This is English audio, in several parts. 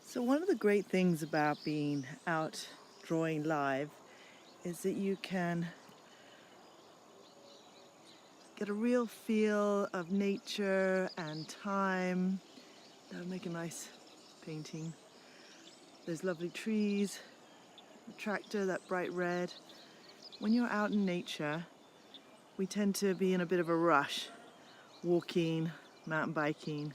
So one of the great things about being out drawing live is that you can get a real feel of nature and time. That would make a nice painting. There's lovely trees, a tractor, that bright red. When you're out in nature, we tend to be in a bit of a rush, walking, mountain biking.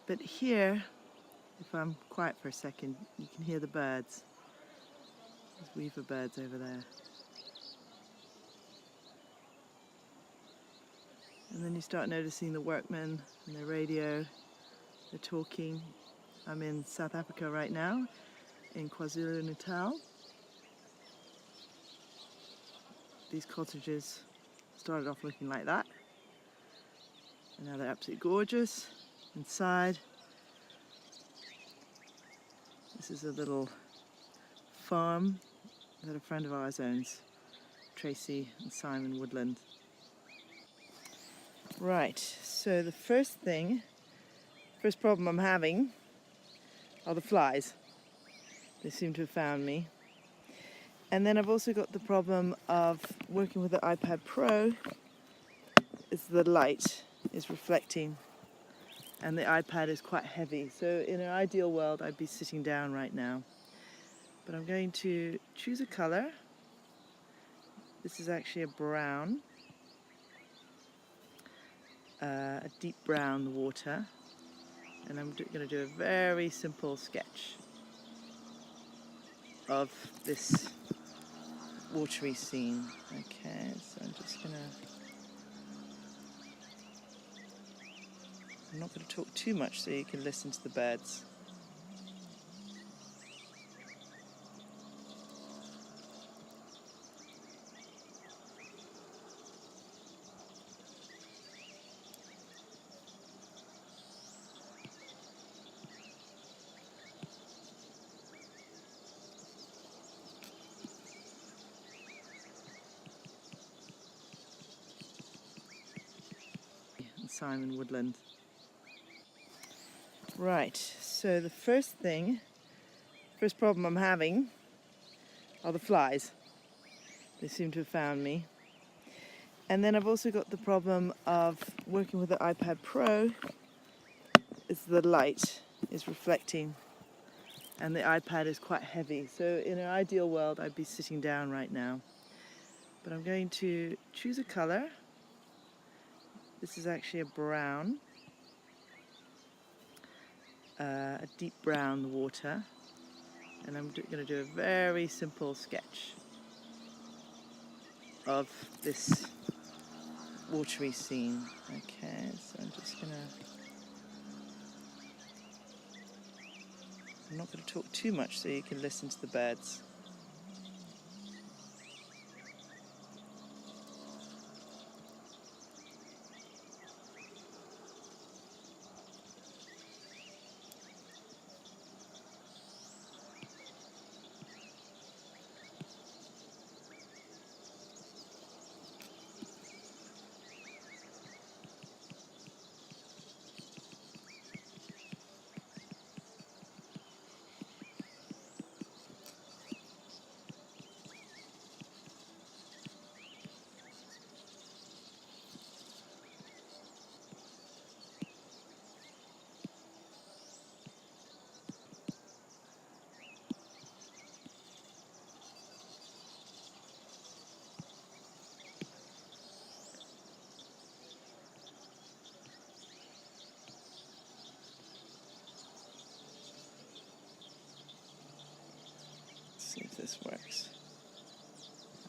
But here, if I'm quiet for a second, you can hear the birds. There's weaver birds over there. And then you start noticing the workmen and their radio, they're talking. I'm in South Africa right now, in KwaZulu-Natal. These cottages started off looking like that, and now they're absolutely gorgeous. Inside, this is a little farm that a friend of ours owns, Tracy and Simon Woodland. Right, so the first problem I'm having are the flies. They seem to have found me. And then I've also got the problem of working with the Ipad Pro, is the light is reflecting and the iPad is quite heavy. So in an ideal world, I'd be sitting down right now. But I'm going to choose a color. This is actually a brown, a deep brown water. And I'm going to do a very simple sketch of this watery scene. Okay, so I'm not going to talk too much so you can listen to the birds. And Simon Woodland. Right, so the first problem I'm having are the flies. They seem to have found me. And then I've also got the problem of working with the Ipad Pro, is the light is reflecting and the iPad is quite heavy. So in an ideal world, I'd be sitting down right now. But I'm going to choose a color. This is actually a brown, a deep brown water. And I'm going to do a very simple sketch of this watery scene. Okay, so I'm not going to talk too much so you can listen to the birds. See if this works.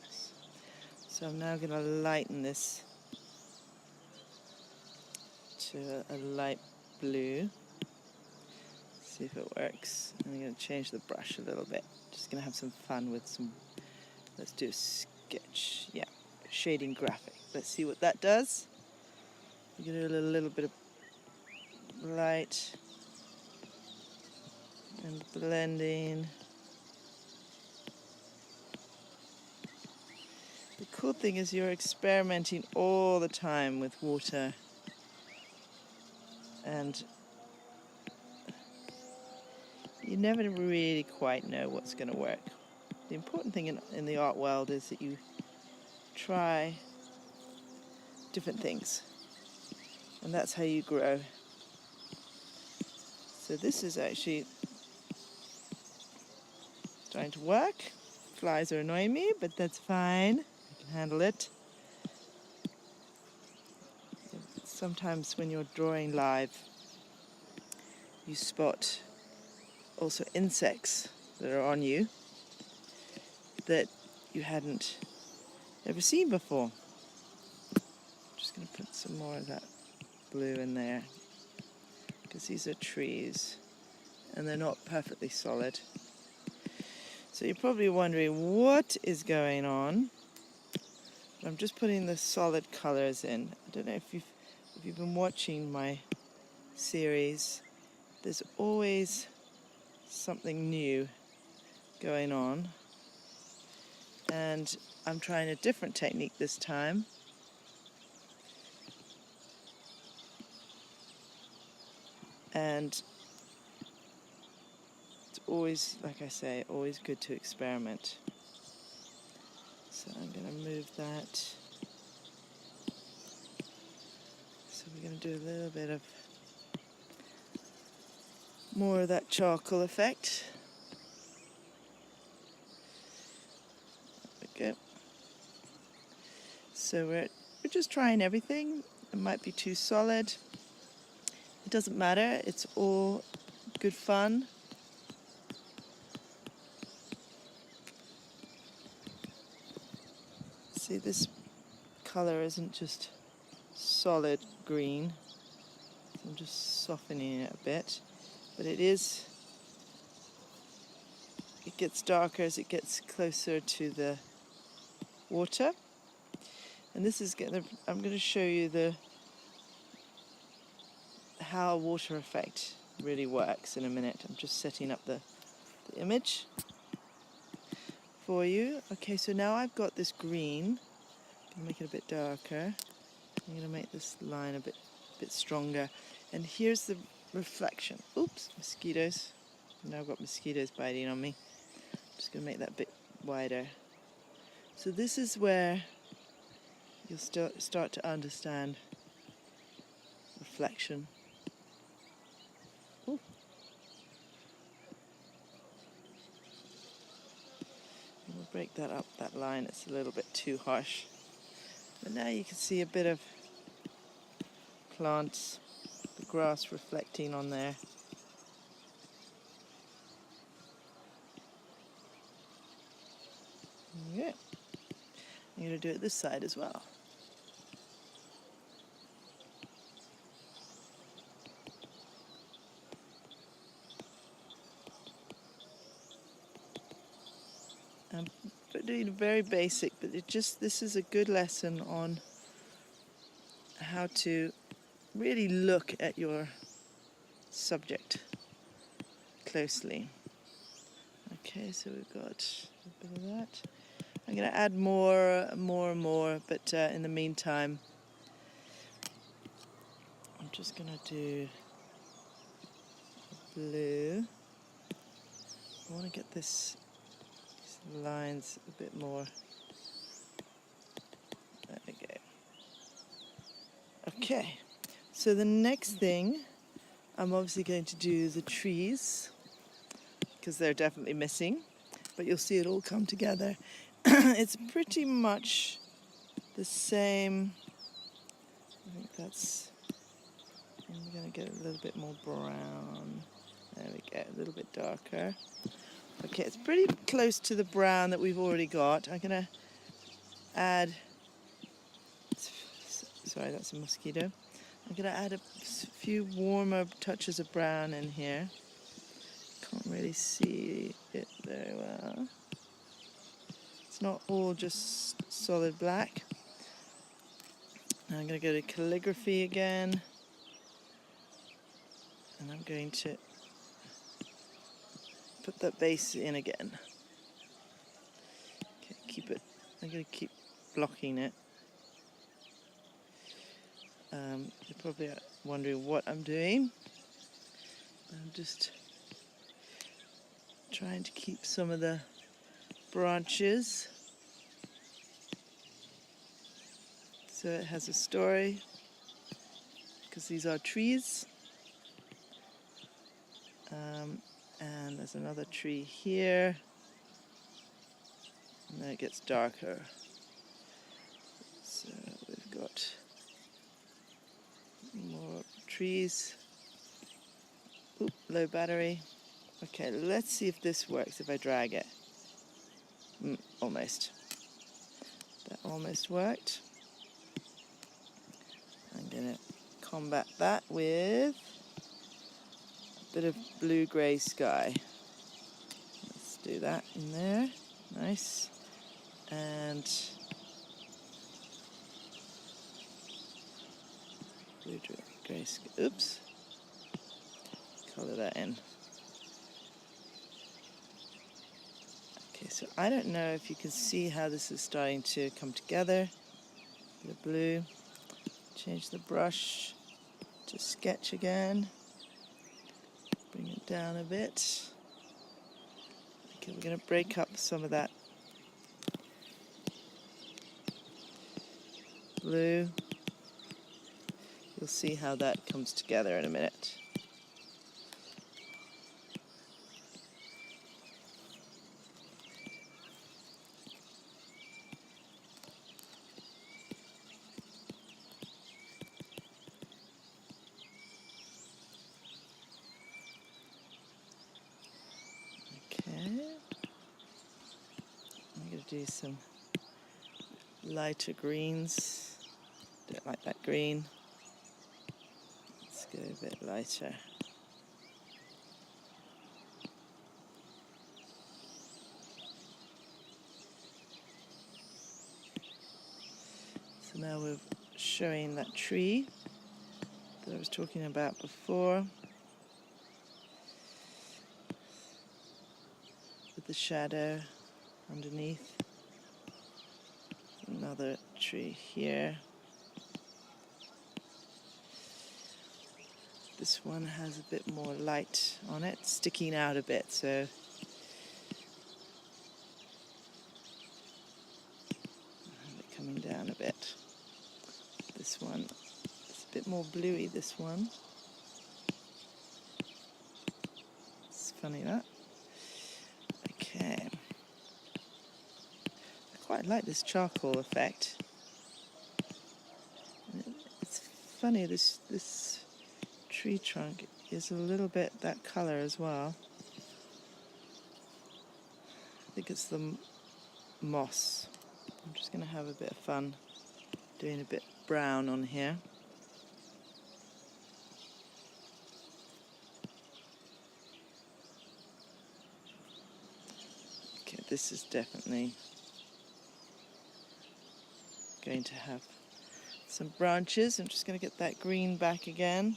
Nice. So I'm now going to lighten this to a light blue. See if it works. And I'm going to change the brush a little bit. Just going to have some fun with let's do a sketch. Yeah, shading graphic. Let's see what that does. I'm going to do a little bit of light and blending. The cool thing is you're experimenting all the time with water, and You never really quite know what's going to work. The important thing in the art world is that you try different things, and that's how you grow. So this is actually starting to work. Flies are annoying me, but that's fine. I can handle it. Sometimes when you're drawing live, you spot also insects that are on you that you hadn't ever seen before. I'm just going to put some more of that blue in there because these are trees and they're not perfectly solid. So you're probably wondering what is going on. I'm just putting the solid colors in. I don't know if you've been watching my series. There's always something new going on, and I'm trying a different technique this time. And it's always, like I say, always good to experiment. So I'm going to move that. So we're going to do a little bit of more of that charcoal effect. There we go. So we're just trying everything. It might be too solid. It doesn't matter. It's all good fun. See, this color isn't just solid green. So I'm just softening it a bit. But it gets darker as it gets closer to the water. And this is I'm going to show you how water effect really works in a minute. I'm just setting up the image for you. Okay, so now I've got this green. I'm going to make it a bit darker. I'm going to make this line a bit stronger. And here's the reflection. Oops, mosquitoes. Now I've got mosquitoes biting on me. I'm just going to make that a bit wider. So this is where you'll start to understand reflection. Ooh. We'll break that up, that line. It's a little bit too harsh. But now you can see a bit of plants, the grass reflecting on there. Yeah. I'm going to do it this side as well. I'm doing very basic, but this is a good lesson on how to really look at your subject closely. Okay, so we've got a bit of that. I'm going to add more, but in the meantime, I'm just going to do blue. I want to get these lines a bit more. There we go. Okay, so the next thing, I'm obviously going to do the trees, because they're definitely missing, but you'll see it all come together. It's pretty much the same. I think I'm going to get a little bit more brown. There we go, a little bit darker. Okay, it's pretty close to the brown that we've already got. I'm going to add, sorry, that's a mosquito. I'm going to add a few warmer touches of brown in here. Can't really see it very well. It's not all just solid black. Now I'm going to go to calligraphy again. And I'm going to put that base in again. Okay, I'm going to keep blocking it. You're probably wondering what I'm doing. I'm just trying to keep some of the branches so it has a story, because these are trees. And there's another tree here, and then it gets darker. So we've got more trees. Oop, low battery. Okay, let's see if this works if I drag it. Almost. That almost worked. I'm going to combat that with a bit of blue-grey sky. Let's do that in there. Nice. And blue-grey sky. Oops. Color that in. Okay, so I don't know if you can see how this is starting to come together. The blue. Change the brush to sketch again. Bring it down a bit. Okay, we're going to break up some of that blue. You'll see how that comes together in a minute. I'm going to do some lighter greens. Don't like that green. Let's go a bit lighter. So now we're showing that tree that I was talking about before, with the shadow underneath. Another tree here. This one has a bit more light on it, sticking out a bit, so and it coming down a bit. This one is a bit more bluey, this one. It's funny that. Okay. I quite like this charcoal effect. It's funny, this tree trunk is a little bit that color as well. I think it's the moss. I'm just going to have a bit of fun doing a bit brown on here. Okay, this is definitely going to have some branches. I'm just going to get that green back again.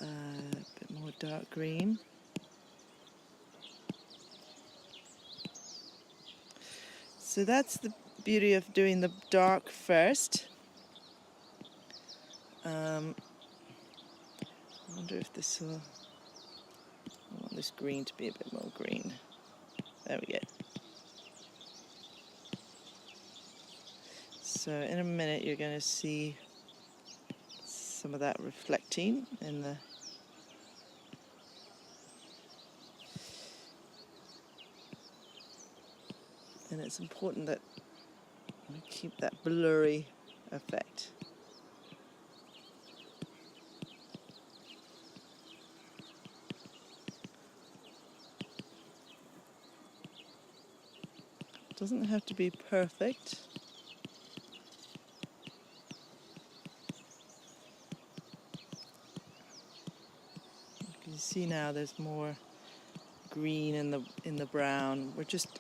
A bit more dark green. So that's the beauty of doing the dark first. I wonder if this will... I want this green to be a bit more green. There we go. So in a minute you're going to see some of that reflecting in the... And it's important that we keep that blurry effect. It doesn't have to be perfect. You can see now there's more green in the brown. We're just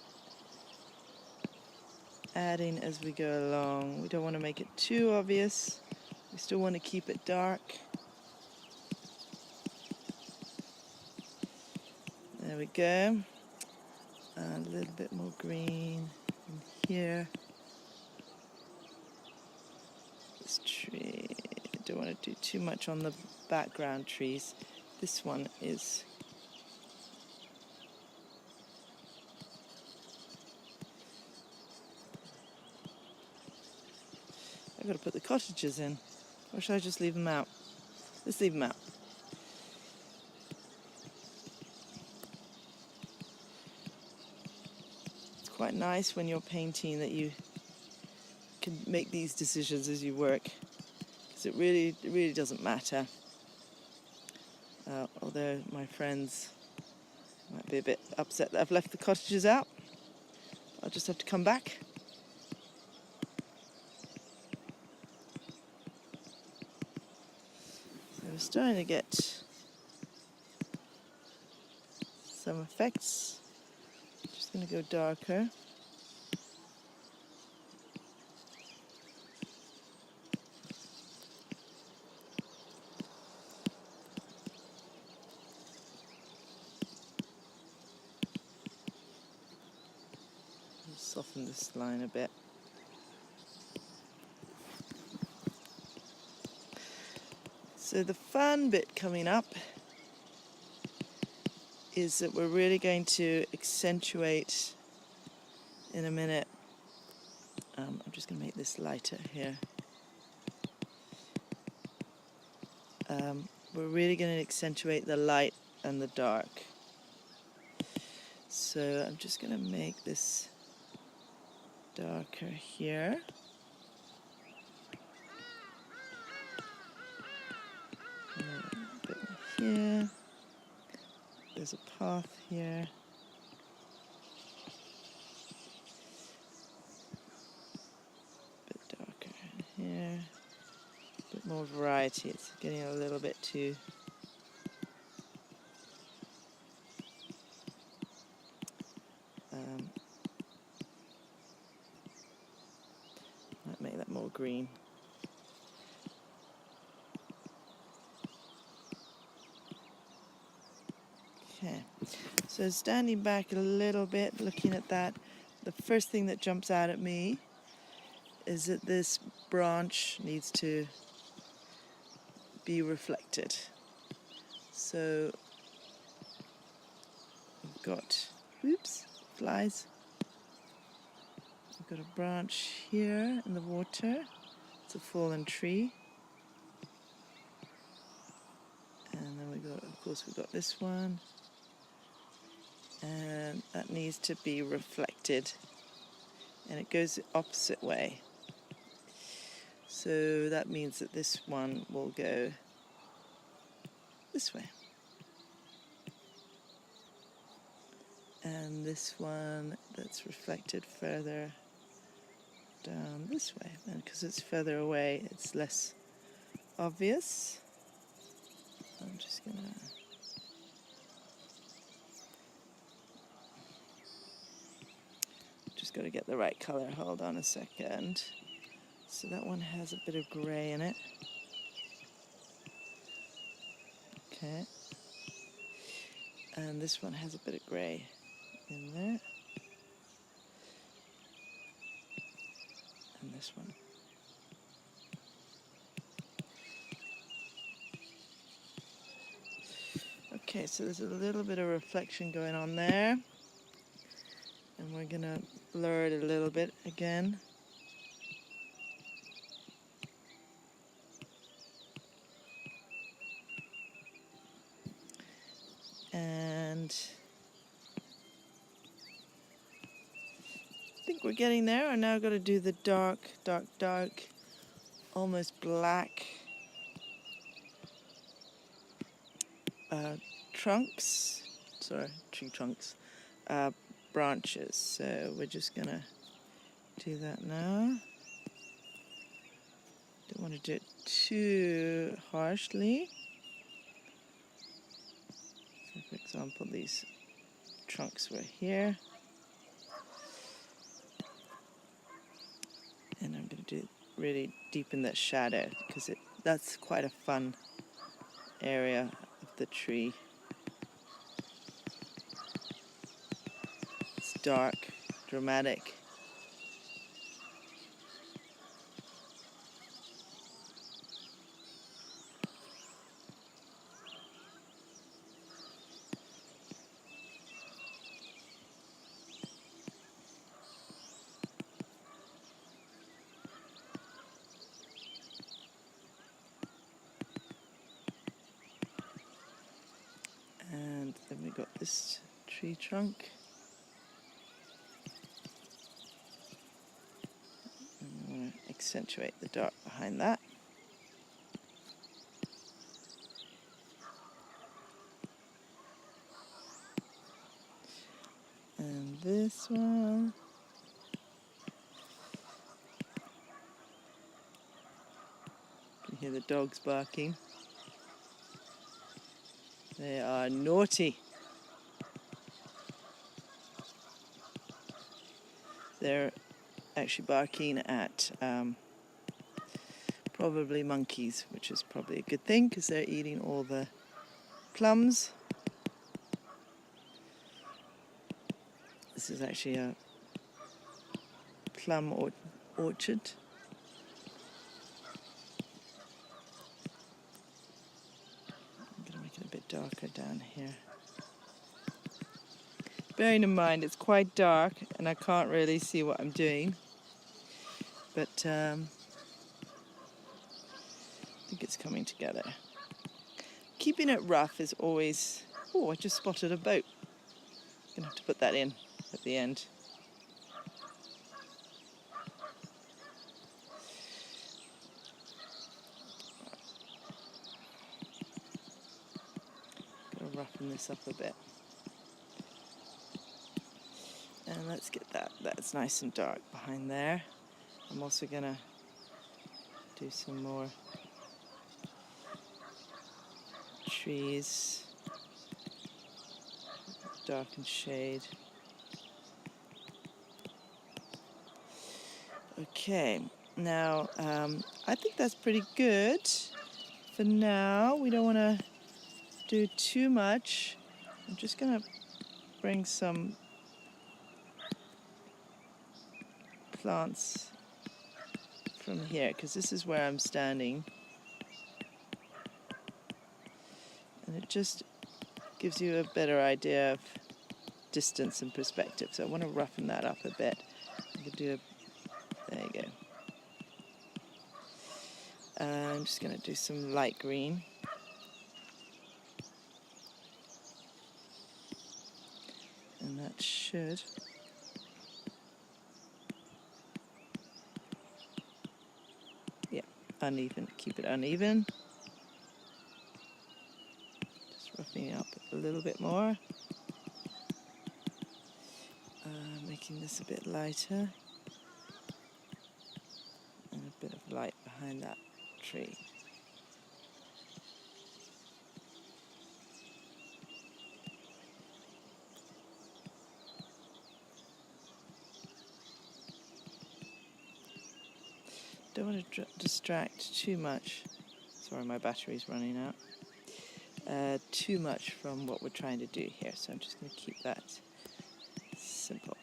adding as we go along. We don't want to make it too obvious. We still want to keep it dark. There we go. A little bit more green in here. This tree, I don't want to do too much on the background trees. this one is I've got to put the cottages in, or should I just leave them out? Let's leave them out. It's quite nice when you're painting that you can make these decisions as you work, because it really doesn't matter. Although my friends might be a bit upset that I've left the cottages out. I'll just have to come back. So we're starting to get some effects. Just going to go darker. Soften this line a bit. So the fun bit coming up is that we're really going to accentuate in a minute. I'm just going to make this lighter here. We're really going to accentuate the light and the dark. So I'm just going to make this darker here. A bit here. There's a path here. A bit darker in here. A bit more variety. It's getting a little bit too might make that more green. Okay, so standing back a little bit, looking at that, the first thing that jumps out at me is that this branch needs to be reflected. So we've got, oops, flies. We've got a branch here in the water. It's a fallen tree. And then we've got this one. And that needs to be reflected. And it goes the opposite way. So that means that this one will go this way. And this one that's reflected further down this way. And because it's further away, it's less obvious. I'm just gonna got to get the right color. Hold on a second. So that one has a bit of gray in it. Okay. And this one has a bit of gray in there. And this one. Okay, so there's a little bit of reflection going on there. And we're going to blur it a little bit again. And I think we're getting there. I'm now going to do the dark, almost black tree trunks, branches. So we're just going to do that now. Don't want to do it too harshly. So for example, these trunks were here. And I'm going to do it really deep in that shadow because that's quite a fun area of the tree. It's dark, dramatic. you've got this tree trunk. I'm going to accentuate the dark behind that. And this one. You can hear the dogs barking. They are naughty. They're actually barking at probably monkeys, which is probably a good thing because they're eating all the plums. This is actually a plum orchard. I'm going to make it a bit darker down here. Bearing in mind it's quite dark and I can't really see what I'm doing, but I think it's coming together. Keeping it rough is always... Oh, I just spotted a boat. I'm going to have to put that in at the end. Going to roughen this up a bit. And let's get that's nice and dark behind there. I'm also going to do some more trees, dark and shade. Okay, now I think that's pretty good for now. We don't want to do too much. I'm just going to bring some plants from here because this is where I'm standing, and it just gives you a better idea of distance and perspective. So I want to roughen that up a bit. I could do there you go. I'm just going to do some light green. And that should uneven, keep it uneven. Just roughing it up a little bit more. Making this a bit lighter. And a bit of light behind that tree. Don't want to distract too much. Sorry, my battery's running out. Too much from what we're trying to do here, so I'm just going to keep that simple.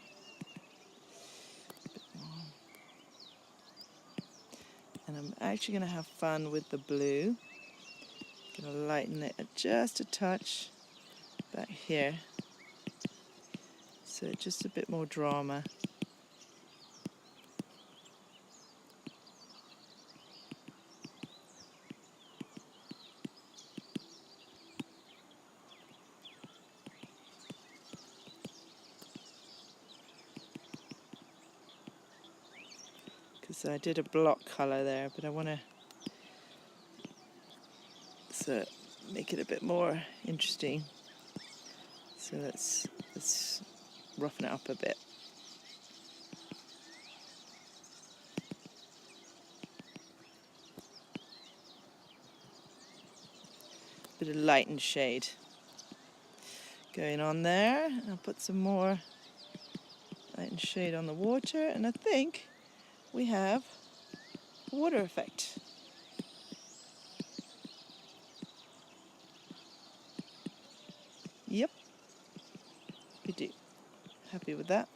A bit more. And I'm actually going to have fun with the blue. I'm going to lighten it just a touch back here, so just a bit more drama. So I did a block colour there, but I want to make it a bit more interesting. So let's roughen it up a bit. Bit of light and shade going on there. I'll put some more light and shade on the water, and I think we have a water effect. Yep, we do. Happy with that.